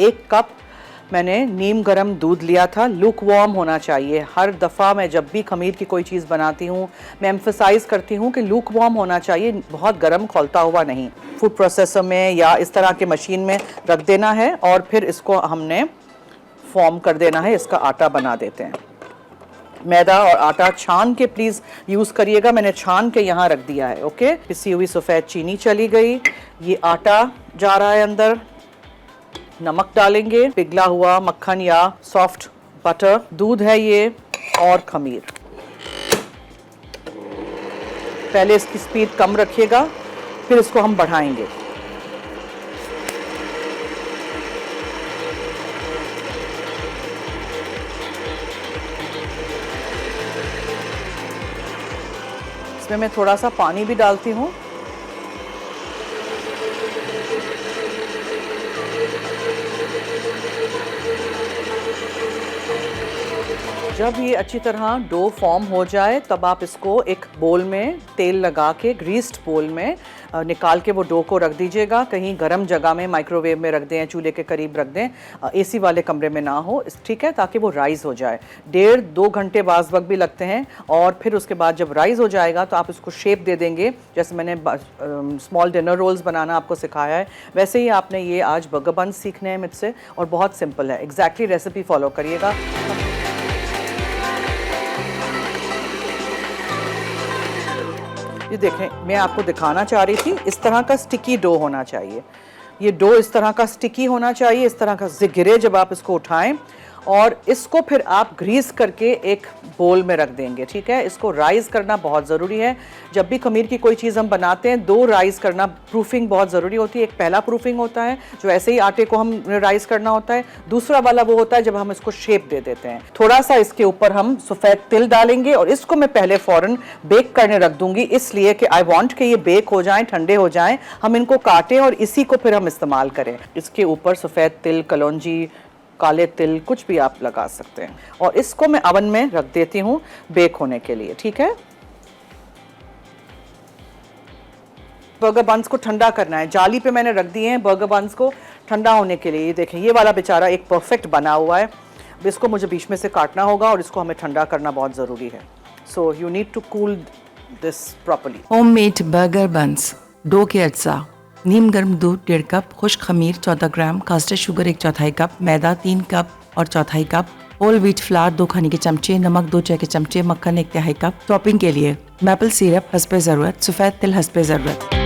1 cup मैंने नीम गर्म दूध लिया था। लुक वार्म होना चाहिए। हर दफ़ा मैं जब भी खमीर की कोई चीज़ बनाती हूँ मैं एम्फसाइज़ करती हूँ कि लुक वार्म होना चाहिए, बहुत गर्म खौलता हुआ नहीं। फूड प्रोसेसर में या इस तरह के मशीन में रख देना है और फिर इसको हमने फॉर्म कर देना है। इसका आटा बना देते हैं। मैदा और आटा छान के प्लीज़ यूज़ करिएगा, मैंने छान के यहाँ रख दिया है। ओके, पिसी हुई सफ़ेद चीनी चली गई, ये आटा जा रहा है अंदर। नमक डालेंगे, पिघला हुआ मक्खन या सॉफ्ट बटर, दूध है ये और खमीर। पहले इसकी स्पीड कम रखिएगा, फिर इसको हम बढ़ाएंगे। इसमें मैं थोड़ा सा पानी भी डालती हूँ। जब ये अच्छी तरह डो फॉर्म हो जाए तब आप इसको एक बोल में तेल लगा के, ग्रीस्ड बोल में निकाल के वो डो को रख दीजिएगा। कहीं गर्म जगह में, माइक्रोवेव में रख दें, चूल्हे के करीब रख दें, एसी वाले कमरे में ना हो, ठीक है, ताकि वो राइज़ हो जाए। 1.5-2 घंटे बाज़ वक्त भी लगते हैं। और फिर उसके बाद जब राइज़ हो जाएगा तो आप इसको शेप दे देंगे। जैसे मैंने स्मॉल डिनर रोल्स बनाना आपको सिखाया है, वैसे ही आपने ये आज बर्गर बन्स सीखने हैं मुझसे, और बहुत सिंपल है। एग्जैक्टली रेसिपी फॉलो करिएगा। ये देखें, मैं आपको दिखाना चाह रही थी, इस तरह का स्टिकी डो होना चाहिए। ये डो इस तरह का स्टिकी होना चाहिए, इस तरह का गिरे जब आप इसको उठाएं, और इसको फिर आप ग्रीस करके एक बोल में रख देंगे। ठीक है, इसको राइज़ करना बहुत ज़रूरी है। जब भी खमीर की कोई चीज़ हम बनाते हैं 2 राइज़ करना, प्रूफिंग बहुत ज़रूरी होती है। एक पहला प्रूफिंग होता है जो ऐसे ही आटे को हम राइज़ करना होता है, दूसरा वाला वो होता है जब हम इसको शेप दे देते हैं। थोड़ा सा इसके ऊपर हम सफ़ेद तिल डालेंगे और इसको मैं पहले फ़ौरन बेक करने रख दूँगी, इसलिए कि आई वॉन्ट कि ये बेक हो जाएँ, ठंडे हो जाएँ, हम इनको काटें और इसी को फिर हम इस्तेमाल करें। इसके ऊपर सफ़ेद तिल, कलौंजी, काले तिल, कुछ भी आप लगा सकते हैं। और इसको मैं अवन में रख देती हूँ बेक होने के लिए। ठीक है, बर्गर बन्स को ठंडा करना है। जाली पे मैंने रख दिए हैं बर्गर बन्स को ठंडा होने के लिए। ये देखें, ये वाला बेचारा एक परफेक्ट बना हुआ है। इसको मुझे बीच में से काटना होगा और इसको हमें ठंडा करना बहुत ज़रूरी है। So you need to cool this properly. Homemade burger buns, dough के अज्जा: नीम गर्म दूध 1.5 कप, खुश्क खमीर 14 ग्राम, कास्टर शुगर 1/4 कप, मैदा 3 कप और 1/4 कप, होल व्हीट फ्लावर 2 खाने के चमचे, नमक 2 चाय के चमचे, मक्खन 1/3 कप। टॉपिंग के लिए मैपल सिरप हस्बे ज़रूरत, सफ़ेद तिल हस्बे ज़रूरत।